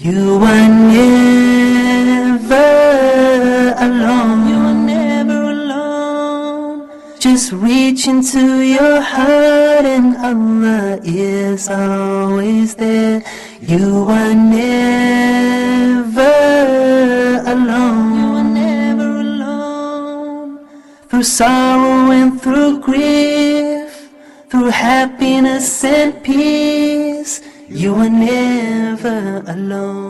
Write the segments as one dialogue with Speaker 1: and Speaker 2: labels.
Speaker 1: You are never alone. You are never alone. Just reach into your heart and Allah is always there. You are never alone. You are never alone. Through sorrow and through grief, through happiness and peace, you are never alone.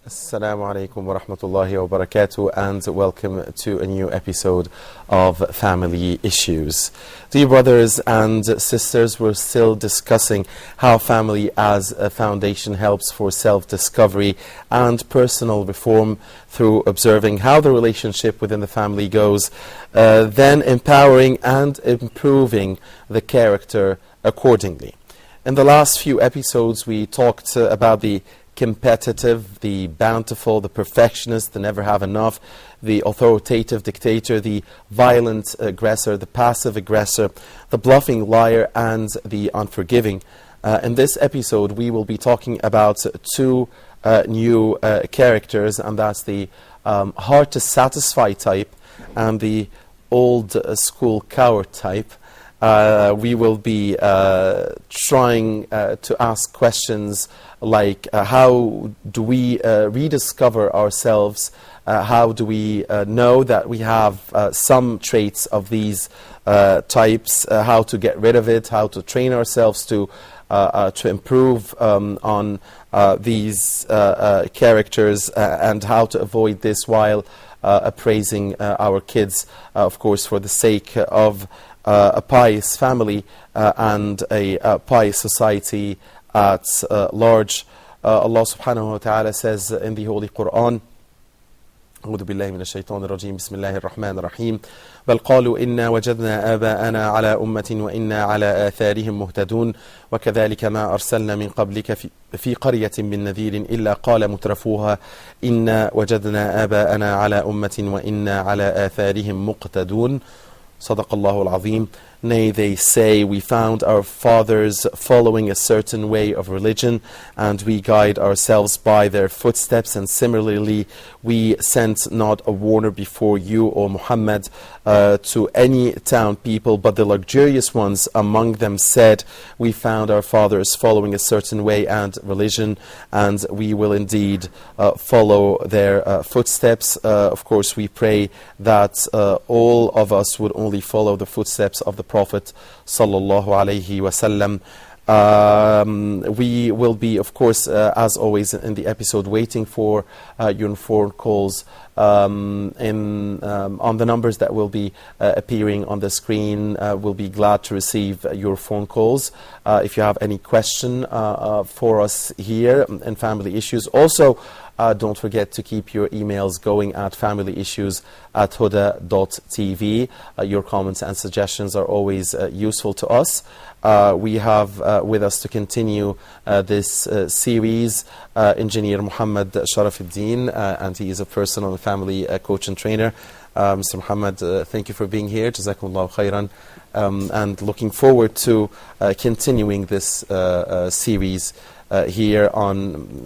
Speaker 2: Assalamu alaikum wa rahmatullahi wa barakatuh, and welcome to a new episode of Family Issues. Dear brothers and sisters, we're still discussing how family as a foundation helps for self-discovery and personal reform through observing how the relationship within the family goes, then empowering and improving the character accordingly. In the last few episodes, we talked about the competitive, the bountiful, the perfectionist, the never have enough, the authoritative dictator, the violent aggressor, the passive aggressor, the bluffing liar, and the unforgiving. In this episode, we will be talking about two new characters, and that's the hard to satisfy type and the old school coward type. We will be trying to ask questions like how do we rediscover ourselves, how do we know that we have some traits of these types, how to get rid of it, how to train ourselves to improve on these characters, and how to avoid this while appraising our kids, of course, for the sake of a pious family and a pious society at large. Allah subhanahu wa ta'ala says in the Holy Quran, أعوذ بالله من الشيطان الرجيم بسم الله الرحمن الرحيم بل قالوا إنا وجدنا آباءنا على أمة وإنا على آثارهم مهتدون وكذلك ما أرسلنا من قبلك في قرية من نذير إلا قال مترفوها إنا وجدنا آباءنا على أمة وإنا على آثارهم مقتدون صدق الله العظيم. Nay, they say, we found our fathers following a certain way of religion, and we guide ourselves by their footsteps. And similarly, we sent not a warner before you, O Muhammad, to any town people, but the luxurious ones among them said, we found our fathers following a certain way and religion, and we will indeed follow their footsteps. Of course, we pray that all of us would only follow the footsteps of the Prophet sallallahu alaihi wasallam. We will be, of course, as always in the episode, waiting for your phone calls on the numbers that will be appearing on the screen. We'll be glad to receive your phone calls if you have any question for us here in Family Issues. Also, don't forget to keep your emails going at familyissues@huda.tv. Your comments and suggestions are always useful to us. We have with us to continue this series Engineer Muhammad Sharafuddin, and he is a personal and family coach and trainer. Mr. Muhammad, thank you for being here. Jazakumullahu khairan. And looking forward to continuing this series here on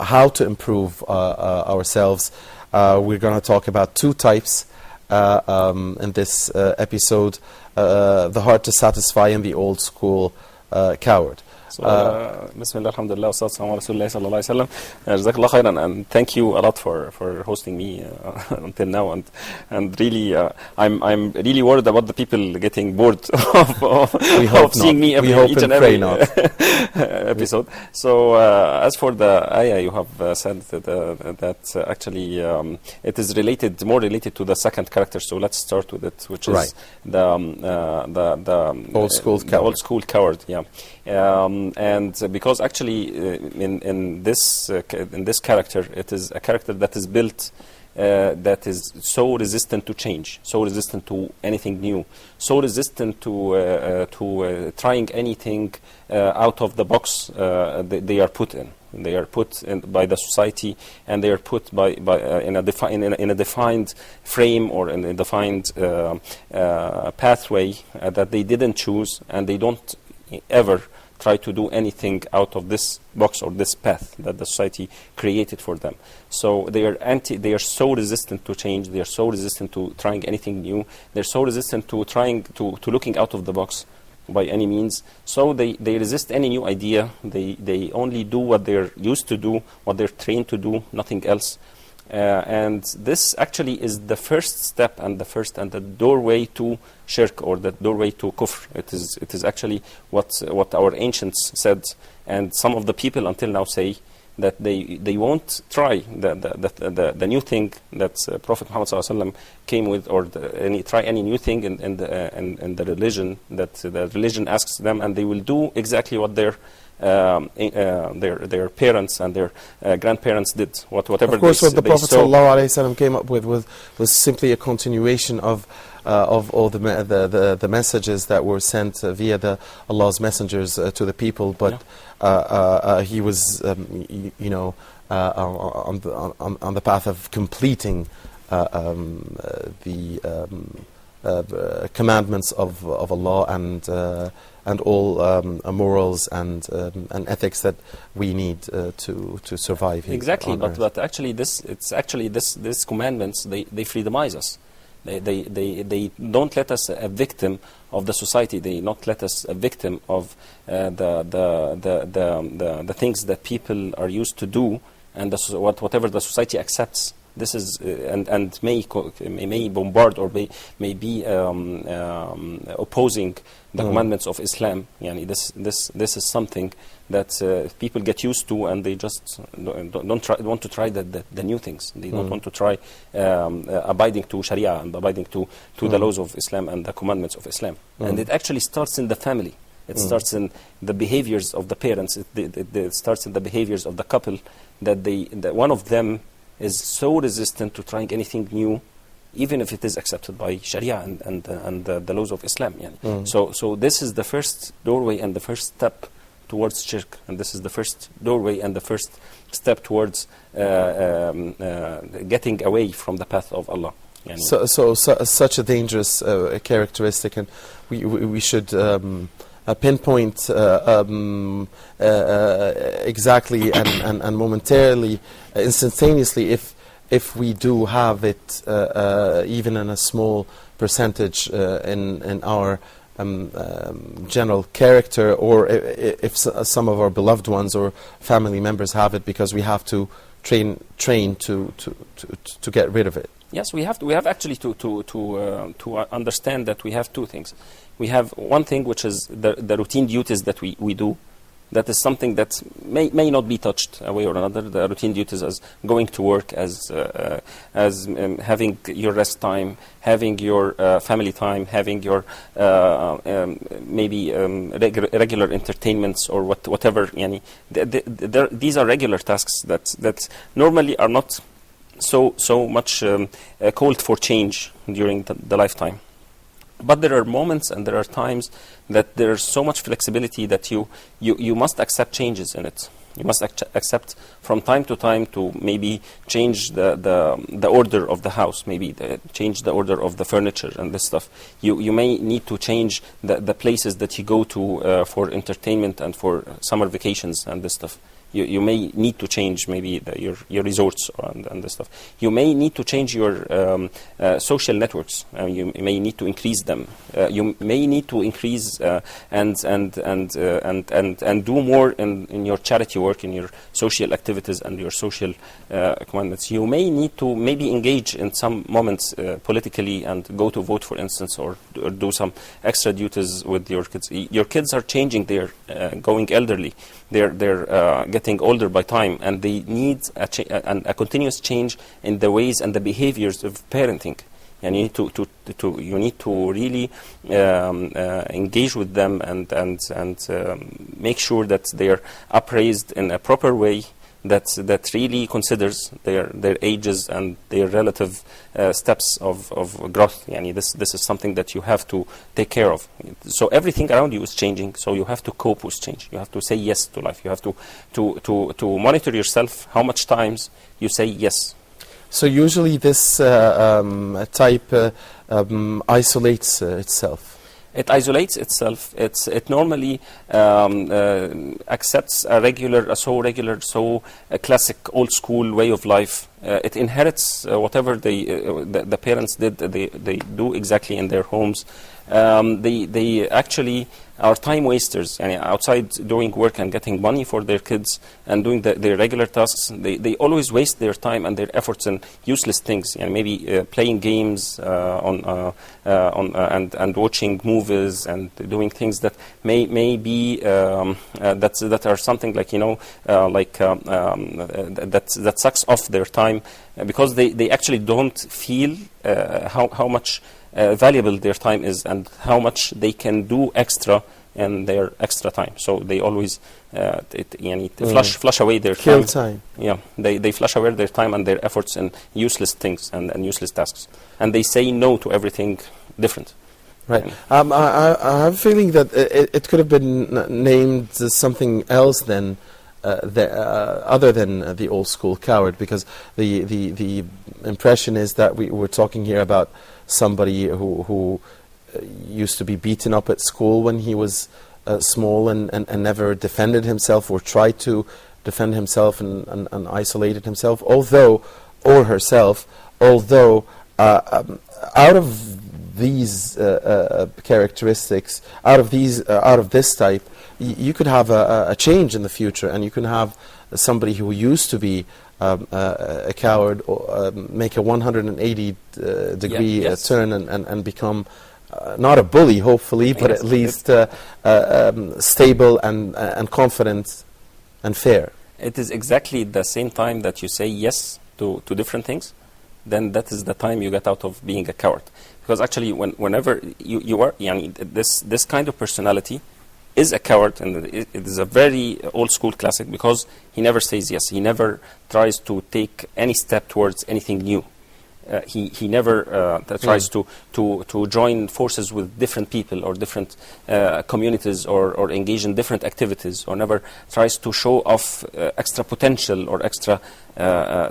Speaker 2: how to improve ourselves. We're going to talk about two types in this episode, the hard to satisfy and the old school coward.
Speaker 3: Bismillah, alhamdulillah, wa sallallahu ala rasulillah sallallahu alayhi wa sallam. Jazakallah khairan, and thank you a lot for hosting me until now, and really I'm really worried about the people getting bored of seeing me each and every episode. So as for the ayah, you have said that actually it is more related to the second character, so let's start with it, which is the old school coward. Yeah. And because actually in this character, it is a character that is built that is so resistant to change, so resistant to anything new, so resistant to trying anything out of the box they are put in. They are put in by the society, and they are put in a defined frame or in a defined pathway that they didn't choose, and they don't ever try to do anything out of this box or this path that the society created for them. So they are so resistant to change, they are so resistant to trying anything new, they're so resistant to trying to looking out of the box by any means. So they resist any new idea. They only do what they're used to do, what they're trained to do, nothing else. And this actually is the first step and the doorway to shirk, or the doorway to kufr. It is actually what our ancients said, and some of the people until now say that they won't try the new thing that Prophet Muhammad ﷺ came with, or try any new thing in the religion that the religion asks them, and they will do exactly what their parents and their grandparents did. Whatever.
Speaker 2: Of course, what the
Speaker 3: they
Speaker 2: Prophet
Speaker 3: saw.
Speaker 2: ﷺ came up with was simply a continuation of all the messages that were sent via Allah's messengers to the people, but he was, you know, on the path of completing the commandments of Allah and all morals and ethics that we need to survive here.
Speaker 3: Exactly,
Speaker 2: on earth.
Speaker 3: but actually this commandments they freedomize us. They don't let us a victim of the society. They not let us a victim of the things that people are used to do, and whatever the society accepts. This is and may bombard or may be opposing the commandments of Islam. Yani this is something that people get used to, and they just don't want to try the new things. They don't want to try abiding to Sharia and abiding to the laws of Islam and the commandments of Islam. And it actually starts in the family. It starts in the behaviors of the parents. It starts in the behaviors of the couple, that one of them is so resistant to trying anything new, even if it is accepted by Sharia and the laws of Islam. Yani. So this is the first doorway and the first step towards shirk, and this is the first doorway and the first step towards getting away from the path of Allah. Yani.
Speaker 2: So such a dangerous characteristic, and we should pinpoint exactly and momentarily, instantaneously, if we do have it, even in a small percentage in our general character, or if some of our beloved ones or family members have it, because we have to train to get rid of it.
Speaker 3: Yes, we have actually to understand that we have two things. We have one thing, which is the routine duties that we do. That is something that may not be touched a way or another. The routine duties as going to work, as having your rest time, having your family time, having your maybe regular entertainments or whatever. Yani, these are regular tasks that normally are not so much called for change during the lifetime. But there are moments and there are times that there is so much flexibility that you must accept changes in it. You must accept from time to time to maybe change the order of the house, maybe change the order of the furniture and this stuff. You may need to change the places that you go to for entertainment and for summer vacations and this stuff. You may need to change maybe your resorts and this stuff. You may need to change your social networks. You may need to increase them. You may need to increase and do more in your charity work, in your social activities and your social commandments. You may need to maybe engage in some moments politically and go to vote, for instance, or do some extra duties with your kids. Your kids are changing. They're going elderly. They're getting older by time, and they need a continuous change in the ways and the behaviors of parenting. And you need to really engage with them and make sure that they are upraised in a proper way that really considers their ages and their relative steps of growth. Yani this is something that you have to take care of. So everything around you is changing, so you have to cope with change. You have to say yes to life. You have to monitor yourself how much times you say yes.
Speaker 2: So usually this type isolates itself.
Speaker 3: It isolates itself. It normally accepts a classic old school way of life. It inherits whatever the parents did. They do exactly in their homes. They actually are time wasters, and outside doing work and getting money for their kids and doing their regular tasks. They always waste their time and their efforts in useless things, and maybe playing games and watching movies and doing things that may be that are something like that sucks off their time, because they actually don't feel how much valuable their time is and how much they can do extra in their extra time. So they always flush away their
Speaker 2: Kill time.
Speaker 3: Yeah, they flush away their time and their efforts in useless things and useless tasks, and they say no to everything different.
Speaker 2: Right. I have a feeling that it could have been named something else than other than the old school coward, because the impression is that we're talking here about somebody who used to be beaten up at school when he was small and never defended himself or tried to defend himself and isolated himself, although out of these characteristics, out of this type, you could have a change in the future, and you can have somebody who used to be a coward or make a 180 degree turn and become not a bully, hopefully, but at least stable and confident and fair.
Speaker 3: It is exactly the same time that you say yes to different things, then that is the time you get out of being a coward. Because actually, whenever you are, this kind of personality is a coward, and it is a very old school classic, because he never says yes. He never tries to take any step towards anything new. He never tries to join forces with different people or different communities or engage in different activities, or never tries to show off extra potential or extra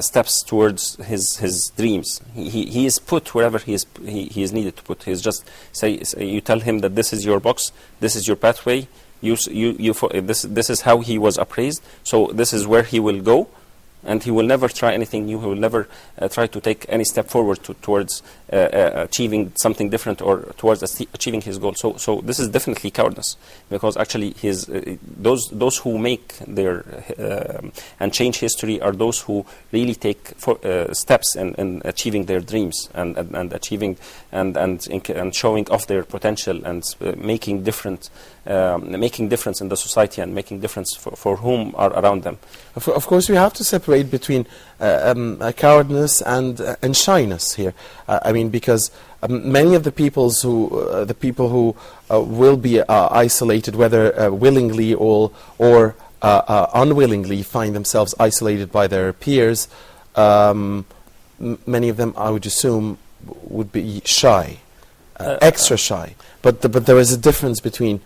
Speaker 3: steps towards his dreams. He is put wherever he is needed to put. He's just say you tell him that this is your box, this is your pathway. This is how he was appraised. So this is where he will go. And he will never try anything new. He will never try to take any step forward towards achieving something different or towards achieving his goal. So this is definitely cowardice, because actually those who make their and change history are those who really take steps in achieving their dreams and achieving and showing off their potential and making difference in the society and making difference for whom are around them.
Speaker 2: Of course, we have to separate between cowardness and shyness here. I mean, because many of the people who will be isolated, whether willingly or unwillingly, find themselves isolated by their peers. Many of them, I would assume, would be shy, extra shy. But there is a difference between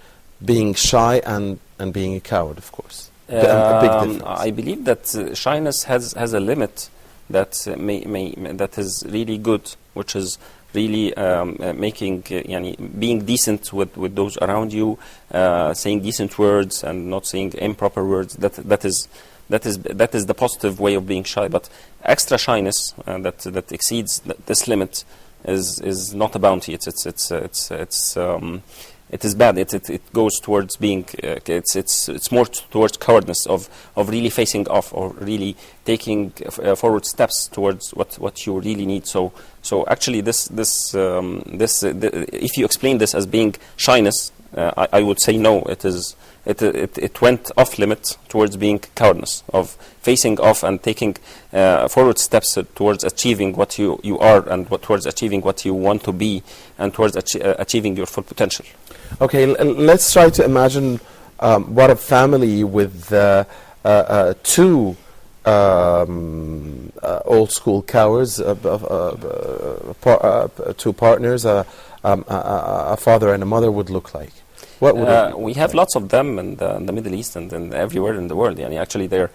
Speaker 2: being shy and being a coward, of course. A big difference.
Speaker 3: I believe that shyness has a limit that that is really good, which is really being decent with those around you, saying decent words and not saying improper words. That is the positive way of being shy. But extra shyness that exceeds this limit is not a bounty. It is bad. It goes towards being. It's more towards cowardice of really facing off or really taking forward steps towards what you really need. So actually, if you explain this as being shyness, I would say no. It went off limit towards being cowardice, of facing off and taking forward steps towards achieving what you are and towards achieving what you want to be and towards achieving your full potential.
Speaker 2: Okay, let's try to imagine what a family with two old school cowards, two partners, a father and a mother would look like. What would it be?
Speaker 3: We have lots of them in the Middle East and everywhere in the world. Yani actually, they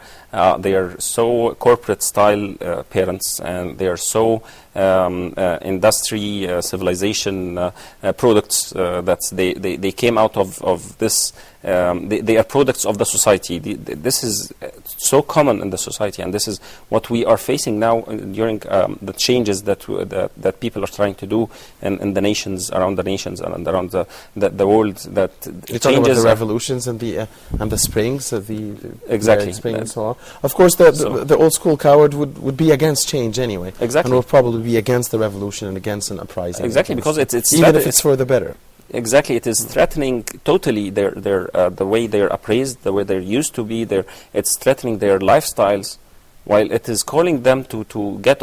Speaker 3: are so corporate style parents, and they are so industry civilization products that they came out of this. They are products of the society. This is so common in the society, and this is what we are facing now during the changes that people are trying to do in the nations, around the nations, and around the world. That
Speaker 2: you're talking about the revolutions and the springs,
Speaker 3: exactly
Speaker 2: Arab Spring and so on. Of course, the old school coward would be against change anyway.
Speaker 3: Exactly,
Speaker 2: and would probably be against the revolution and against an uprising.
Speaker 3: Exactly, because it's
Speaker 2: even if it's for the better.
Speaker 3: Exactly, it is threatening totally their the way they're appraised, the way they're used to be. It's threatening their lifestyles, while it is calling them to get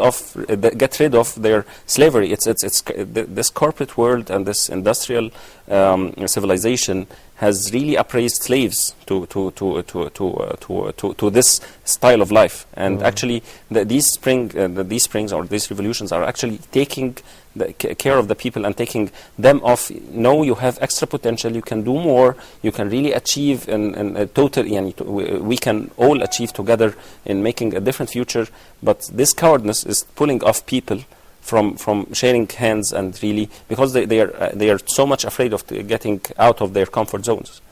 Speaker 3: rid of their slavery. It's this corporate world and this industrial civilization has really appraised slaves to this style of life. And actually, these springs or these revolutions are actually taking care of the people and taking them off. No, you have extra potential. You can do more. You can really achieve in a total. We can all achieve together in making a different future. But this cowardness is pulling off people from sharing hands, and really because they are so much afraid of getting out of their comfort zones.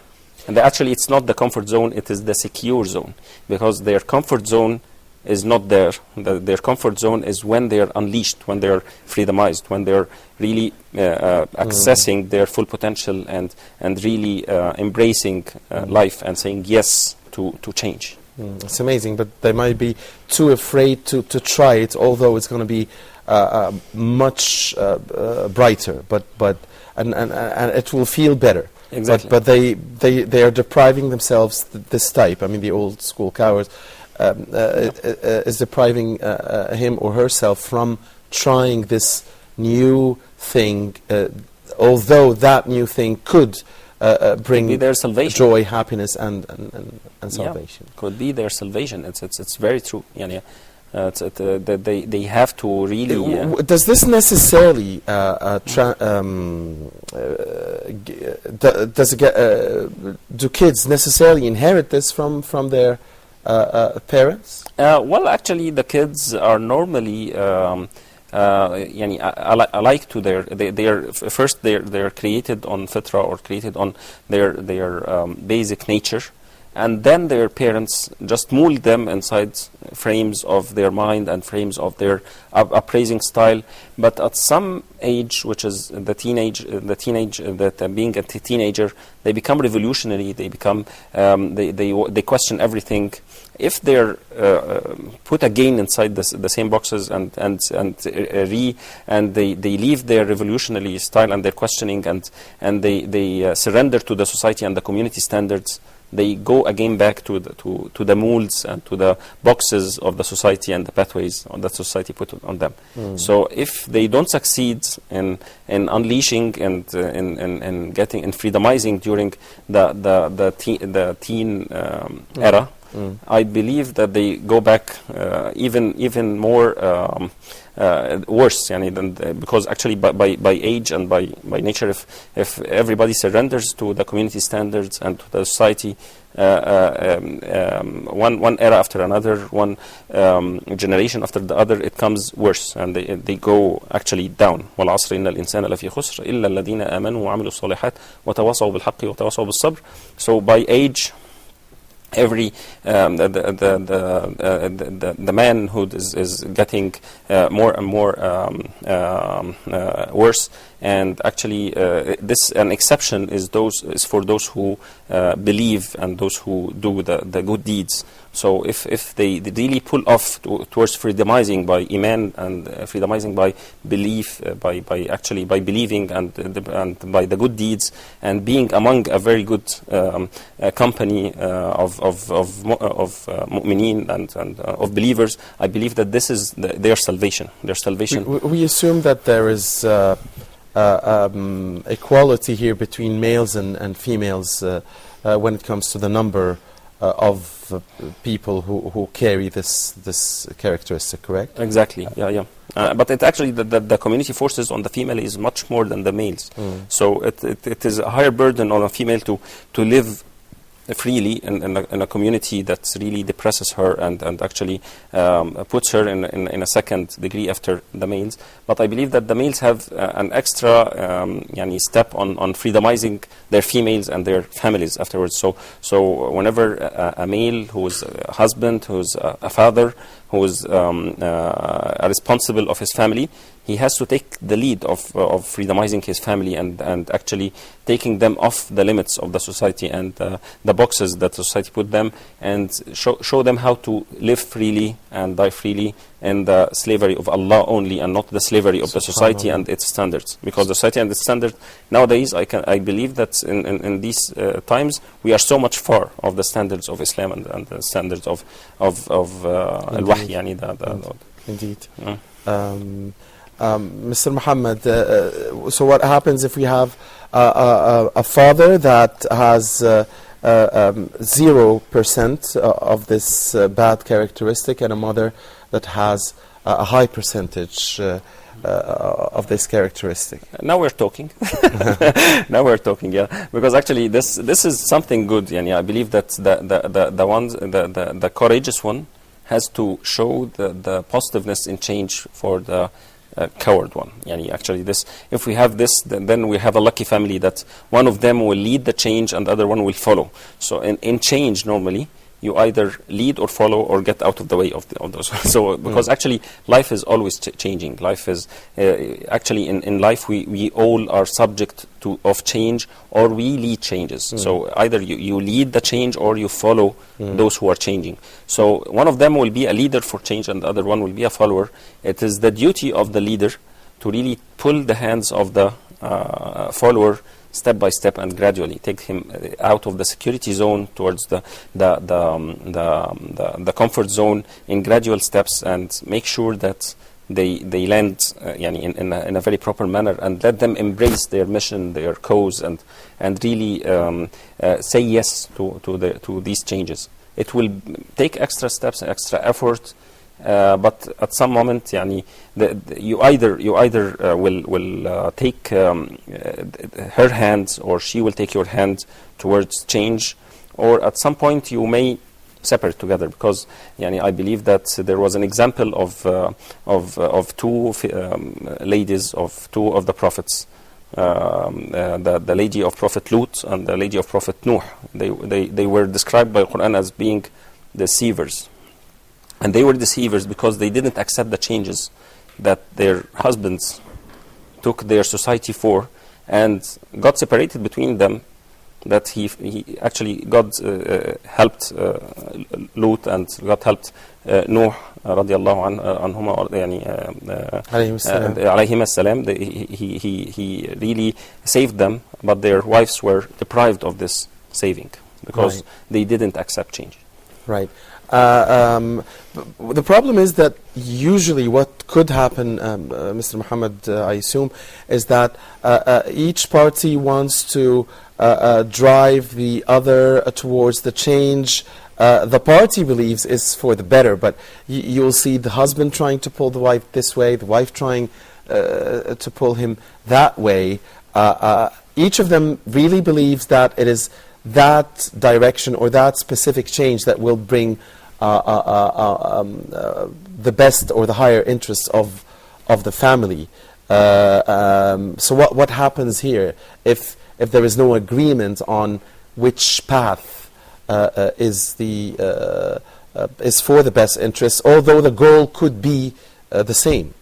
Speaker 3: And actually, it's not the comfort zone; it is the secure zone, because their comfort zone is not there. Their comfort zone is when they are unleashed, when they are freedomized, when they are really accessing their full potential and really embracing life and saying yes to change.
Speaker 2: It's amazing, but they might be too afraid to try it, although it's going to be much brighter, and it will feel better.
Speaker 3: Exactly.
Speaker 2: But they are depriving themselves this type. I mean, the old school cowards is depriving him or herself from trying this new thing, although that new thing could bring
Speaker 3: be their salvation,
Speaker 2: joy, happiness, and salvation.
Speaker 3: Yeah, could be their salvation. It's very true. Yeah. They have to really.
Speaker 2: Does this necessarily do kids necessarily inherit this from their parents?
Speaker 3: Well, actually, the kids are normally. Alike to they're created on fitra, or created on their basic nature, and then their parents just mold them inside frames of their mind and frames of their appraising style. But at some age, which is the teenage that being a teenager, they become revolutionary. They become they question everything. If they're put again inside the same boxes and they leave their revolutionary style and their questioning and they surrender to the society and the community standards, they go again back to the molds and to the boxes of the society and the pathways that society put on them. So if they don't succeed in unleashing and in getting in freedomizing during the teen era, I believe that they go back even more worse, because actually by age and by nature, if everybody surrenders to the community standards and to the society, one era after another, one generation after the other, it comes worse, and they go actually down. وَالْعَصْرِ إِنَّ الْإِنسَانَ لَفِي خُسْرٍ إِلَّا الَّذِينَ آمَنُوا وَعَمِلُوا الصَّالِحَاتِ وَتَوَاصَوْا بِالْحَقِّ وَتَوَاصَوْا بِالصَّبْرِ. So by age, every the manhood is getting more and more worse, and actually this an exception is for those who believe and those who do the good deeds. So if they really pull off towards freedomizing by iman and freedomizing by belief, by believing and by the good deeds and being among a very good company of mu'mineen and of believers, I believe that this is their salvation. Their salvation.
Speaker 2: We assume that there is equality here between males and females when it comes to the number of people who carry this characteristic, correct?
Speaker 3: Exactly. Yeah. But it actually, the community forces on the female is much more than the males. So it is a higher burden on a female to live freely in a community that really depresses her and actually puts her in a second degree after the males. But I believe that the males have an extra step on freedomizing their females and their families afterwards. So whenever a male who's a husband, who's a father, who's responsible of his family, he has to take the lead of freedomizing his family and actually taking them off the limits of the society and the boxes that society put them, and show them how to live freely and die freely in the slavery of Allah only, and not the slavery of the society and its standards. Because the society and its standards nowadays, I believe that in these times we are so much far of the standards of Islam and the standards of al-wahy,
Speaker 2: Indeed. Mr. Muhammad, so what happens if we have a father that has 0% of this bad characteristic, and a mother that has a high percentage of this characteristic?
Speaker 3: Now we're talking. Now we're talking, yeah. Because actually, this is something good. I believe that the courageous one has to show the positiveness in change for the coward one. Actually, if we have this, then we have a lucky family that one of them will lead the change and the other one will follow. So in change, normally, you either lead or follow or get out of the way of those. So because actually life is always changing. Life is actually in life we all are subject of change, or we lead changes. So either you lead the change or you follow those who are changing. So one of them will be a leader for change and the other one will be a follower. It is the duty of the leader to really pull the hands of the follower step by step and gradually take him out of the security zone towards the comfort zone in gradual steps, and make sure that they land in a very proper manner, and let them embrace their mission, their cause, and really say yes to these changes. It will take extra steps, extra effort, but at some moment, you either will take her hand, or she will take your hand towards change, or at some point you may separate together. Because I believe that there was an example of two ladies of two of the prophets, the lady of Prophet Lut and the lady of Prophet Nuh. They were described by the Quran as being deceivers. And they were deceivers because they didn't accept the changes that their husbands took their society for, and got separated between them. That he actually, God helped Lut, and God helped Nuh radiallahu anhuma, alayhim as-salam. He really saved them, but their wives were deprived of this saving because they didn't accept change.
Speaker 2: Right. The problem is that usually what could happen, Mr. Muhammad, I assume, is that each party wants to drive the other towards the change the party believes is for the better, but you'll see the husband trying to pull the wife this way, the wife trying to pull him that way. Each of them really believes that it is that direction or that specific change that will bring the best or the higher interests of the family. So what happens here if there is no agreement on which path is for the best interests, although the goal could be the same?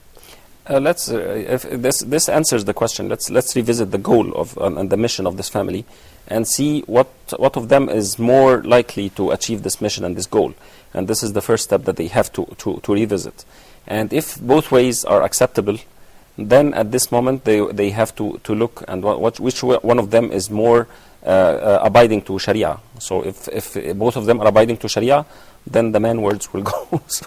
Speaker 3: Let's if this answers the question. Let's revisit the goal of and the mission of this family, and see what of them is more likely to achieve this mission and this goal. And this is the first step that they have to revisit. And if both ways are acceptable, then at this moment they have to look and which one of them is more abiding to Sharia. So if both of them are abiding to Sharia, then the man words will go. So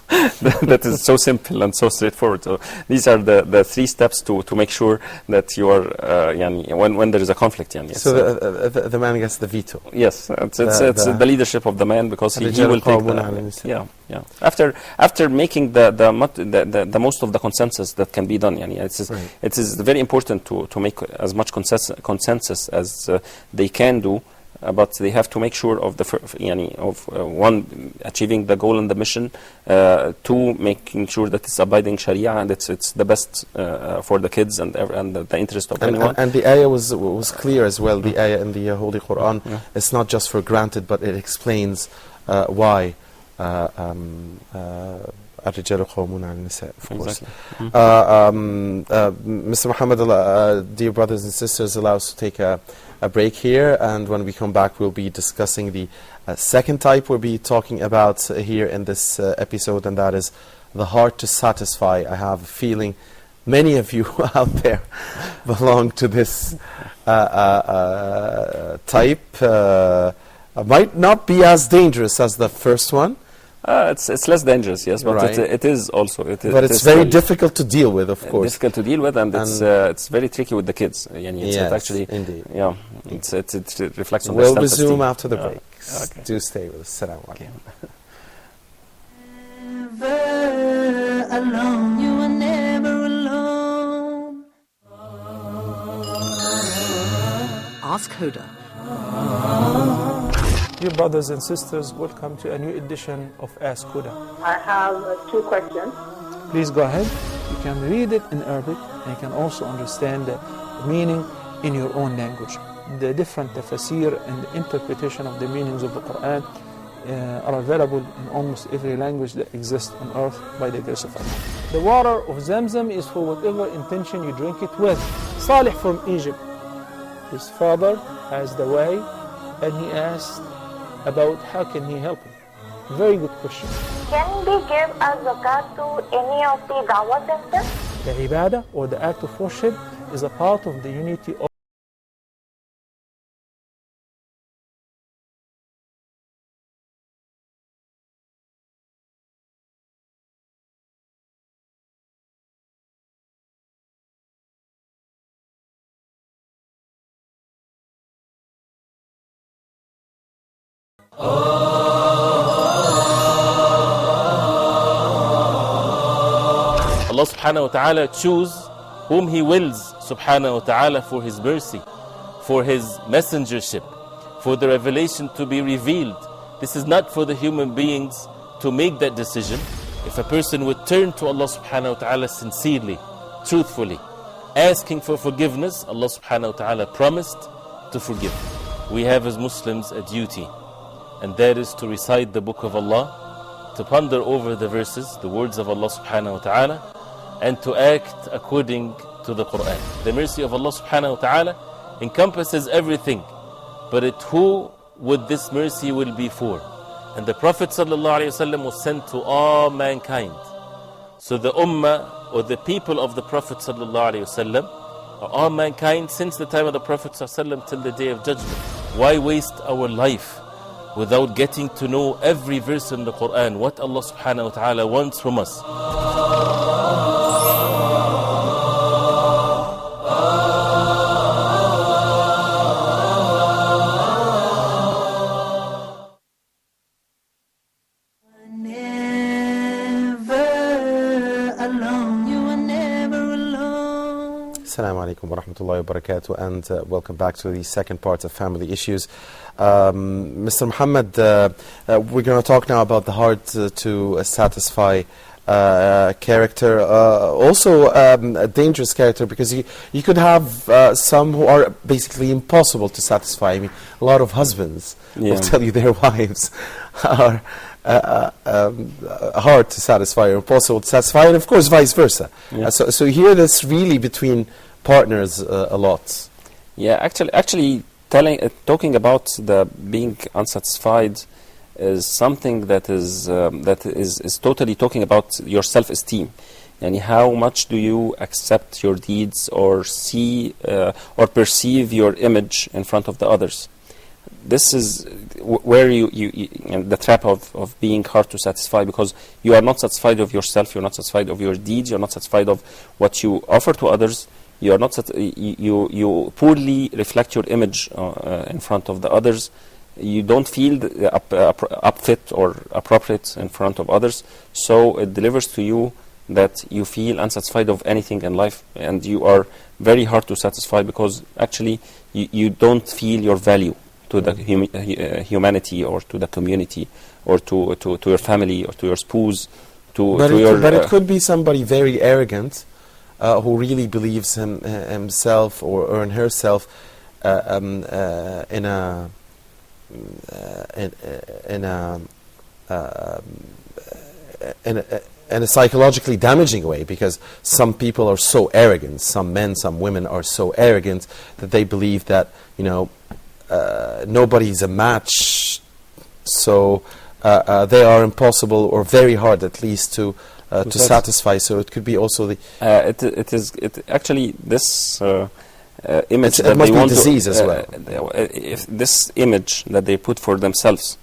Speaker 3: that is so simple and so straightforward. So these are the 3 steps to make sure that you are when there is a conflict.
Speaker 2: So the man gets the veto.
Speaker 3: Yes, it's the leadership of the man, because he will take after making the most of the consensus that can be done. It is very important to make as much consensus as they can do. But they have to make sure of one, achieving the goal and the mission, 2, making sure that it's abiding Sharia and it's the best for the kids and the interest of anyone.
Speaker 2: And the ayah was clear as well. The ayah in the Holy Quran, it's not just for granted, but it explains why. الرجال قوامون على النساء, of course. Mr. Muhammad, dear brothers and sisters, allow us to take a break here, and when we come back we'll be discussing the second type we'll be talking about here in this episode, and that is the heart to satisfy. I have a feeling many of you out there belong to this type. Might not be as dangerous as the first one.
Speaker 3: It's less dangerous, yes, but it is also.
Speaker 2: But it's very difficult to deal with, of course.
Speaker 3: Difficult to deal with, and it's very tricky with the kids.
Speaker 2: Yes,
Speaker 3: actually,
Speaker 2: indeed.
Speaker 3: Yeah, it reflects on their self-esteem.
Speaker 2: We'll resume after the break.
Speaker 3: Okay.
Speaker 2: Do stay with us. Salam alaikum.
Speaker 1: Never alone, you are never alone.
Speaker 4: Ask Huda.
Speaker 5: Dear brothers and sisters, welcome to a new edition of Ask Huda.
Speaker 6: I have 2 questions.
Speaker 5: Please go ahead. You can read it in Arabic, and you can also understand the meaning in your own language. The different tafsir and the interpretation of the meanings of the Quran are available in almost every language that exists on earth by the grace of Allah. The water of Zamzam is for whatever intention you drink it with. Salih from Egypt, his father has the way, and he asked about how can he help him. Very good question.
Speaker 6: Can we give a zakat to any of the dawah centers?
Speaker 5: The ibadah, or the act of worship, is a part of the unity of
Speaker 7: Allah subhanahu wa ta'ala choose whom He wills subhanahu wa ta'ala for His mercy, for His messengership, for the revelation to be revealed. This is not for the human beings to make that decision. If a person would turn to Allah subhanahu wa ta'ala sincerely, truthfully, asking for forgiveness, Allah subhanahu wa ta'ala promised to forgive. We have as Muslims a duty, and that is to recite the book of Allah, to ponder over the verses, the words of Allah subhanahu wa ta'ala, and to act according to the Quran. The mercy of Allah subhanahu wa ta'ala encompasses everything, but who would this mercy will be for? And the Prophet sallallahu alaihi wasallam was sent to all mankind. So the ummah, or the people of the Prophet sallallahu alaihi wasallam, are all mankind since the time of the Prophet sallallahu alaihi wasallam till the day of judgment. Why waste our life without getting to know every verse in the Quran, what Allah subhanahu wa ta'ala wants from us?
Speaker 2: Assalamu alaikum wa rahmatullahi wa barakatuh, and welcome back to the second part of Family Issues. Mr. Muhammad, we're going to talk now about the hard to satisfy character, also a dangerous character, because you could have some who are basically impossible to satisfy. I mean, a lot of husbands will tell you their wives are hard to satisfy or impossible to satisfy, and of course vice versa. So here that's really between partners a lot.
Speaker 3: Yeah, actually talking about the being unsatisfied is something that is totally talking about your self-esteem, and how much do you accept your deeds or see or perceive your image in front of the others. this is where you know, the trap of being hard to satisfy, because you are not satisfied of yourself, you're not satisfied of your deeds, you're not satisfied of what you offer to others. You are not you poorly reflect your image in front of the others. You don't feel upfit or appropriate in front of others, so it delivers to you that you feel unsatisfied of anything in life, and you are very hard to satisfy, because actually you don't feel your value to the humanity, or to the community, or to your family, or to your spouse,
Speaker 2: but it could be somebody very arrogant who really believes himself or in herself in a psychologically damaging way, because some people are so arrogant, some men, some women are so arrogant that they believe that, you know, nobody's a match, so they are impossible or very hard, at least, to satisfy. So it could be also the
Speaker 3: it actually this image
Speaker 2: it must be disease as well.
Speaker 3: If this image that they put for themselves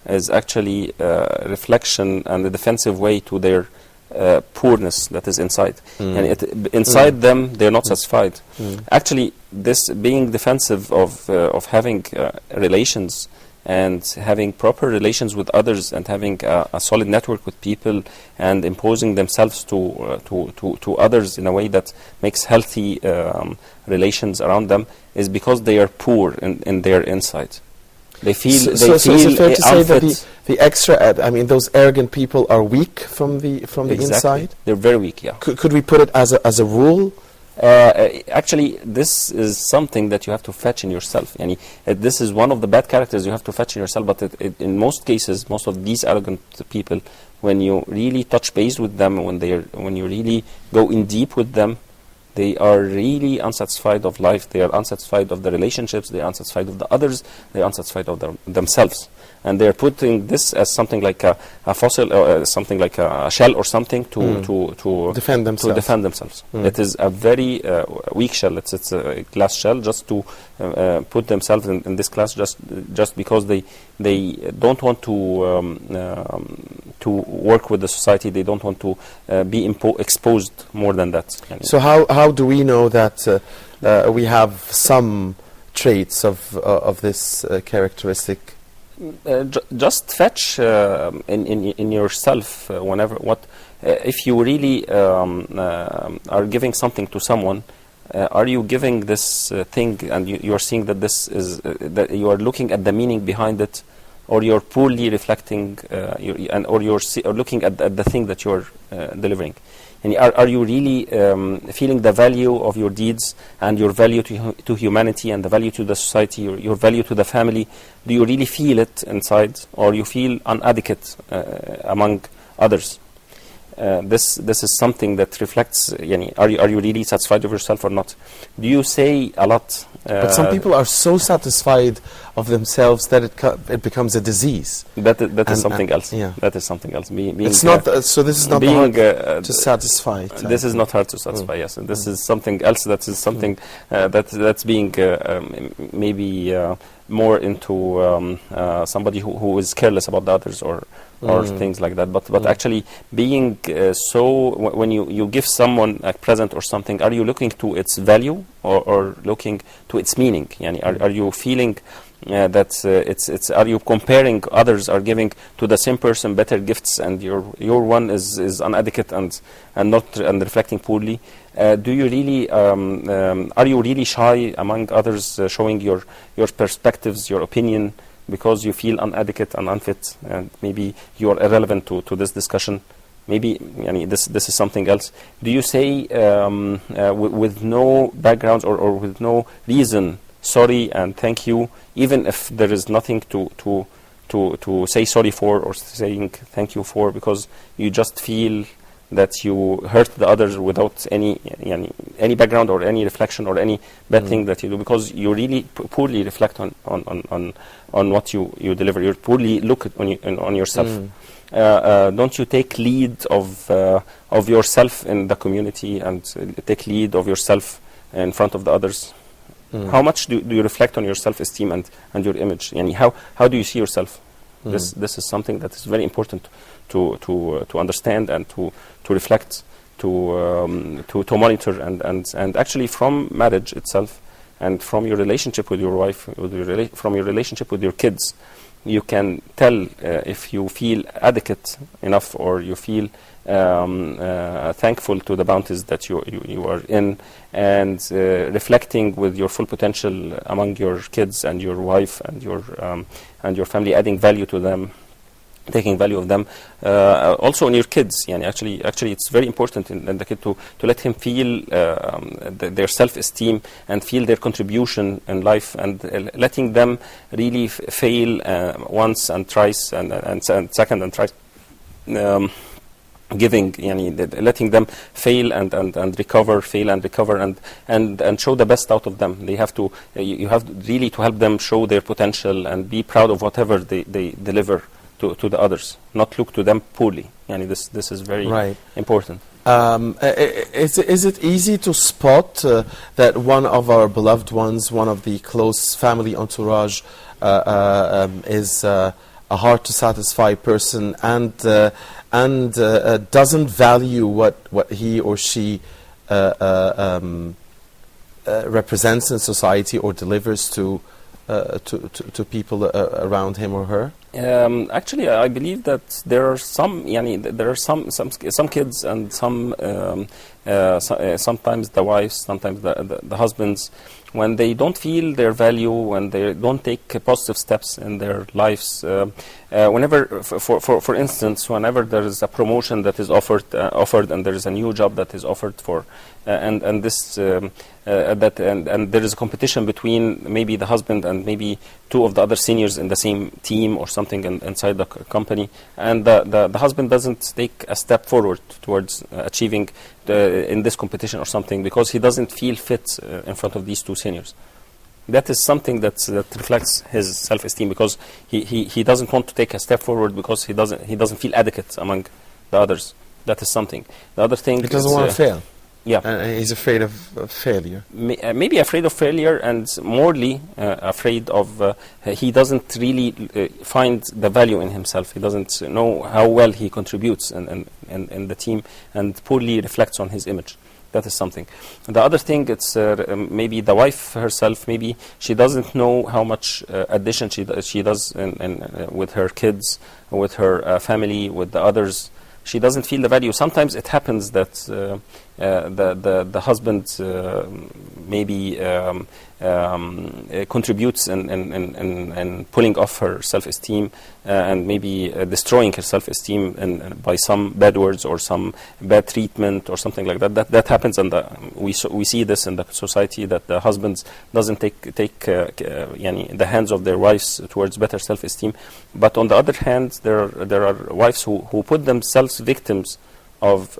Speaker 3: is actually a reflection and a defensive way to their poorness that is inside, and inside them they're not satisfied. Actually, this being defensive of having relations and having proper relations with others, and having a solid network with people, and imposing themselves to others in a way that makes healthy relations around them, is because they are poor in their inside. They feel
Speaker 2: so is it fair to say that the extra, I mean, those arrogant people are weak from the inside?
Speaker 3: They're very weak. Yeah.
Speaker 2: Could we put it as a rule?
Speaker 3: Actually, this is something that you have to fetch in yourself. Yani, this is one of the bad characters you have to fetch in yourself. But in most cases, most of these arrogant people, when you really touch base with them, when you really go in deep with them, they are really unsatisfied of life. They are unsatisfied of the relationships. They are unsatisfied of the others. They are unsatisfied of themselves. And they are putting this as something like a fossil, or something like a shell or something to
Speaker 2: defend themselves.
Speaker 3: It is a very weak shell. It's a glass shell, just to put themselves in this class, just because they don't want to work with the society. They don't want to be exposed more than that.
Speaker 2: So how do we know that we have some traits of this characteristic?
Speaker 3: Just fetch in yourself whenever if you really are giving something to someone, are you giving this thing, and you are seeing that this is that you are looking at the meaning behind it, or you're poorly reflecting or you're looking at the thing that you're delivering? And are you really feeling the value of your deeds, and your value to humanity, and the value to the society, your value to the family? Do you really feel it inside, or you feel inadequate among others? This is something that reflects. Are you really satisfied with yourself or not? Do you say a lot?
Speaker 2: But some people are so satisfied of themselves that it becomes a disease.
Speaker 3: That is something else. Yeah. That is something else.
Speaker 2: It's not. So this is not hard to satisfy.
Speaker 3: This is not hard to satisfy. Yes, and this is something else. That is something that's being maybe more into somebody who is careless about the others, or things like that. But actually being so, when you give someone a present or something, are you looking to its value, or looking to its meaning? Are you feeling that it's are you comparing others are giving to the same person better gifts, and your one is inadequate and reflecting poorly? Do you really are you really shy among others, showing your perspectives, your opinion, because you feel inadequate and unfit, and maybe you are irrelevant to this discussion? Maybe this is something else. Do you say with no backgrounds or with no reason, sorry and thank you, even if there is nothing to say sorry for, or saying thank you for, because you just feel that you hurt the others without any background or any reflection or any bad thing that you do, because you really poorly reflect on what you deliver. You poorly look on yourself. Don't you take lead of yourself in the community, and take lead of yourself in front of the others? How much do you reflect on your self-esteem and your image? Yani how do you see yourself? This is something that is very important to understand and to reflect, to monitor, and actually from marriage itself and from your relationship with your wife, from your relationship with your kids, you can tell if you feel adequate enough, or you feel thankful to the bounties that you are in, and reflecting with your full potential among your kids and your wife and your family, adding value to them, taking value of them, also in your kids. Yani actually it's very important in the kid to let him feel their self-esteem and feel their contribution in life, and letting them really fail once and twice and second and thrice, giving, letting them fail and recover, fail and recover, and show the best out of them. They have to, you have really to help them show their potential and be proud of whatever they deliver to the others, not look to them poorly. This is very important.
Speaker 2: Is it easy to spot that one of our beloved ones, one of the close family entourage, is a hard to satisfy person and doesn't value what he or she represents in society or delivers to people around him or her?
Speaker 3: Actually, I believe that there are some kids and sometimes the wives, sometimes the husbands, when they don't feel their value, when they don't take positive steps in their lives, whenever, for instance, whenever there is a promotion that is offered and there is a new job that is offered for, and there is a competition between maybe the husband and maybe two of the other seniors in the same team or something inside the company, and the husband doesn't take a step forward towards achieving in this competition or something, because he doesn't feel fit in front of these two seniors. That is something that reflects his self-esteem, because he doesn't want to take a step forward because he doesn't feel adequate among the others. That is something. The other thing,
Speaker 2: he doesn't want to fail.
Speaker 3: Yeah,
Speaker 2: he's afraid of failure.
Speaker 3: Maybe afraid of failure, and morally afraid of he doesn't really find the value in himself. He doesn't know how well he contributes in the team, and poorly reflects on his image. That is something. The other thing, it's maybe the wife herself. Maybe she doesn't know how much addition she does with her kids, with her family, with the others. She doesn't feel the value. Sometimes it happens that the husband maybe contributes in pulling off her self-esteem and maybe destroying her self-esteem by some bad words or some bad treatment or something like that. That happens, and we see this in the society, that the husbands doesn't take the hands of their wives towards better self-esteem. But on the other hand, there are wives who put themselves victims of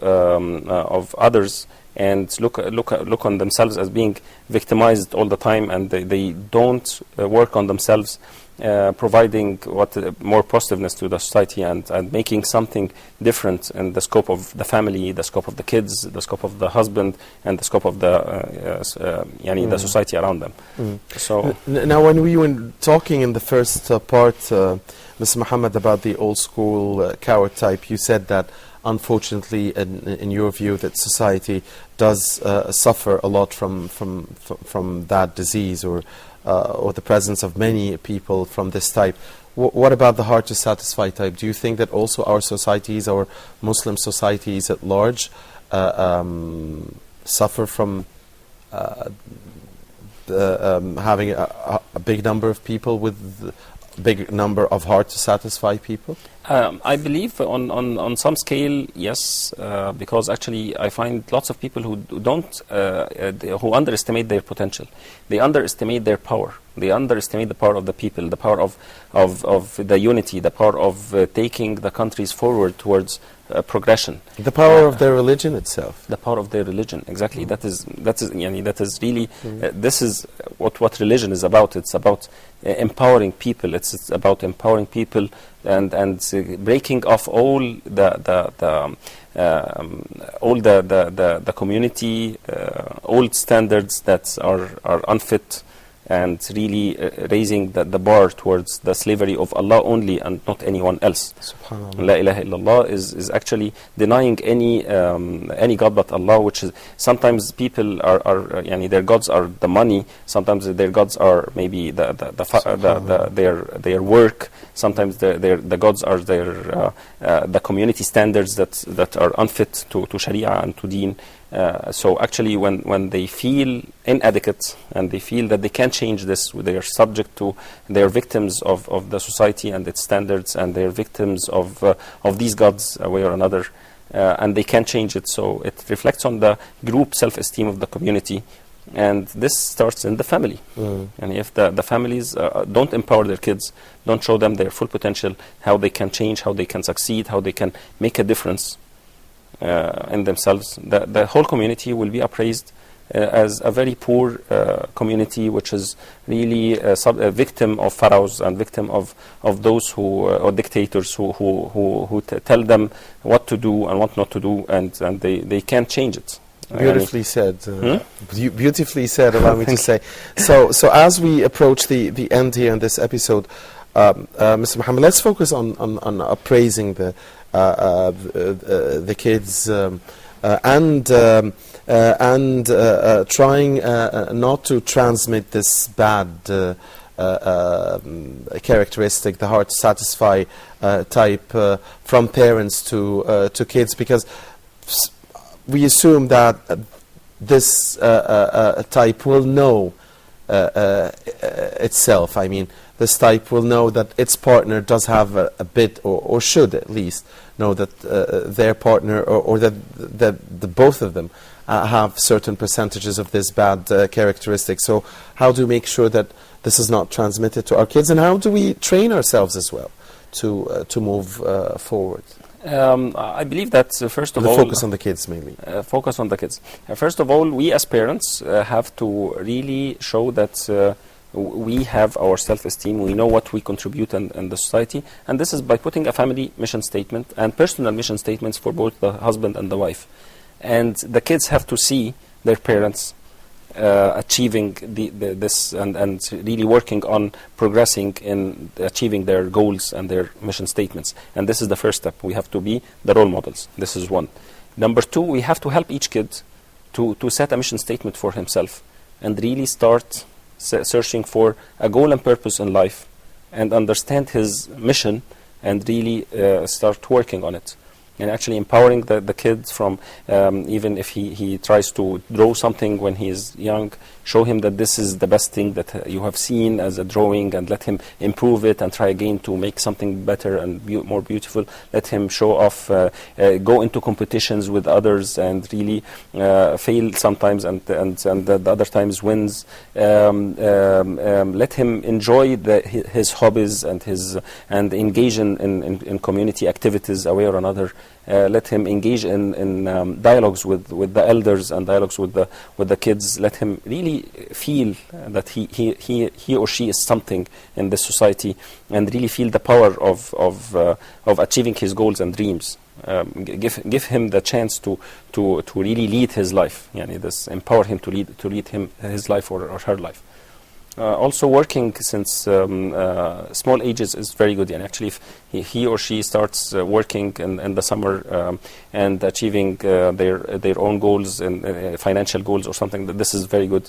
Speaker 3: others, and look on themselves as being victimized all the time, and they don't work on themselves, providing more positiveness to the society and making something different in the scope of the family, the scope of the kids, the scope of the husband, and the scope of the society around them. So
Speaker 2: now, when we were talking in the first part, Mr. Muhammad, about the old school coward type, you said that unfortunately, in your view, that society does suffer a lot from that disease, or the presence of many people from this type. What about the hard to satisfy type? Do you think that also our societies, our Muslim societies at large, suffer from having a big number of people with a big number of hard to satisfy people?
Speaker 3: I believe on some scale, yes, because actually I find lots of people who underestimate their potential. They underestimate their power. They underestimate the power of the people, the power of the unity, the power of taking the countries forward towards progression.
Speaker 2: The power of their religion itself.
Speaker 3: The power of their religion, exactly. That is really this is what religion is about. It's about empowering people. It's about empowering people and breaking off all the community old standards that are unfit, and really raising the bar towards the slavery of Allah only and not anyone else.
Speaker 2: Subhanallah.
Speaker 3: La ilaha illallah is actually denying any God but Allah, which is sometimes people are their gods are the money, sometimes their gods are maybe their work, sometimes the gods are their the community standards that are unfit to Sharia and to Deen. So actually when they feel inadequate and they feel that they can't change this, they are subject to, they are victims of the society and its standards, and they are victims of these gods a way or another, and they can't change it. So it reflects on the group self-esteem of the community, and this starts in the family. And if the families don't empower their kids, don't show them their full potential, how they can change, how they can succeed, how they can make a difference in themselves, the whole community will be appraised as a very poor community, which is really a victim of pharaohs and victim of those who or dictators who tell them what to do and what not to do, and they can't change it.
Speaker 2: Beautifully said. Beautifully said, allow me to say. So as we approach the end here in this episode, Mr. Muhammad, let's focus on appraising the kids and trying not to transmit this bad characteristic, the hard to satisfy type, from parents to kids, because we assume that this type will know itself. I mean, this type will know that its partner does have a bit, or should at least know that their partner, or that the both of them have certain percentages of this bad characteristic. So how do we make sure that this is not transmitted to our kids, and how do we train ourselves as well to move forward?
Speaker 3: I believe that first of all,
Speaker 2: focus on the kids mainly.
Speaker 3: Focus on the kids. First of all, we as parents have to really show that we have our self-esteem, we know what we contribute in the society, and this is by putting a family mission statement and personal mission statements for both the husband and the wife. And the kids have to see their parents achieving this and really working on progressing in achieving their goals and their mission statements. And this is the first step. We have to be the role models. This is one. Number two, we have to help each kid to set a mission statement for himself and really start searching for a goal and purpose in life and understand his mission and really start working on it. And actually empowering the kids from, even if he tries to draw something when he is young, show him that this is the best thing that you have seen as a drawing, and let him improve it and try again to make something better and more beautiful. Let him show off, go into competitions with others and really fail sometimes and the other times wins. Let him enjoy his hobbies and engage in community activities a way or another. Let him engage in dialogues with the elders and dialogues with the kids. Let him really feel that he or she is something in this society, and really feel the power of achieving his goals and dreams. Give him the chance to really lead his life. This empower him to lead his life or her life. Also working since small ages is very good. And actually, if he or she starts working in the summer and achieving their own goals and financial goals or something, this is very good.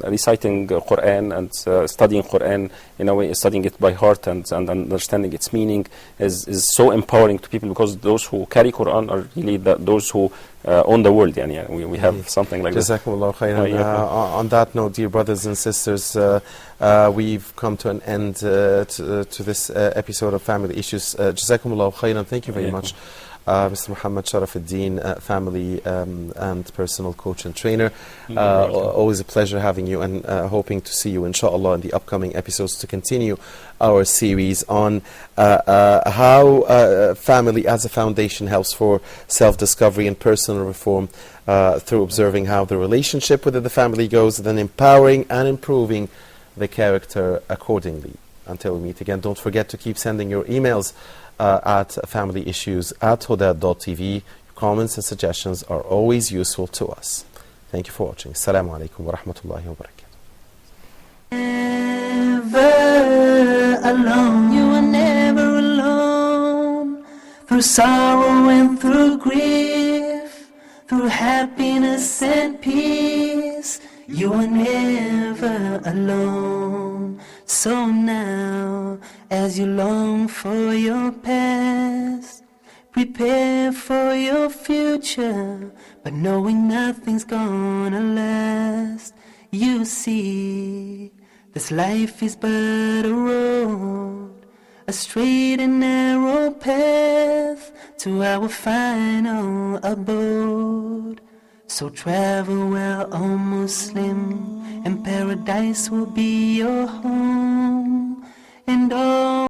Speaker 3: Reciting Quran and studying Quran in a way, studying it by heart and understanding its meaning is so empowering to people, because those who carry Quran are really those who own the world. We have something like that.
Speaker 2: Jazakumullah khairan. On that note, dear brothers and sisters, we've come to an end to this episode of Family Issues. Jazakumullah khairan. Thank you very much Mr. Muhammad Sharafuddin, family and personal coach and trainer. Always a pleasure having you, and hoping to see you, inshallah, in the upcoming episodes to continue our series on how family as a foundation helps for self-discovery and personal reform through observing how the relationship within the family goes, and then empowering and improving the character accordingly. Until we meet again, don't forget to keep sending your emails at familyissues@huda.tv. Your comments and suggestions are always useful to us. Thank you for watching. Assalamu alaikum wa rahmatullahi wa barakatuh.
Speaker 1: Never alone, you are never alone. Through sorrow and through grief, through happiness and peace, you are never alone. So now, as you long for your past, prepare for your future, but knowing nothing's gonna last. You see, this life is but a road, a straight and narrow path to our final abode. So travel well, O Muslim, and paradise will be your home. And all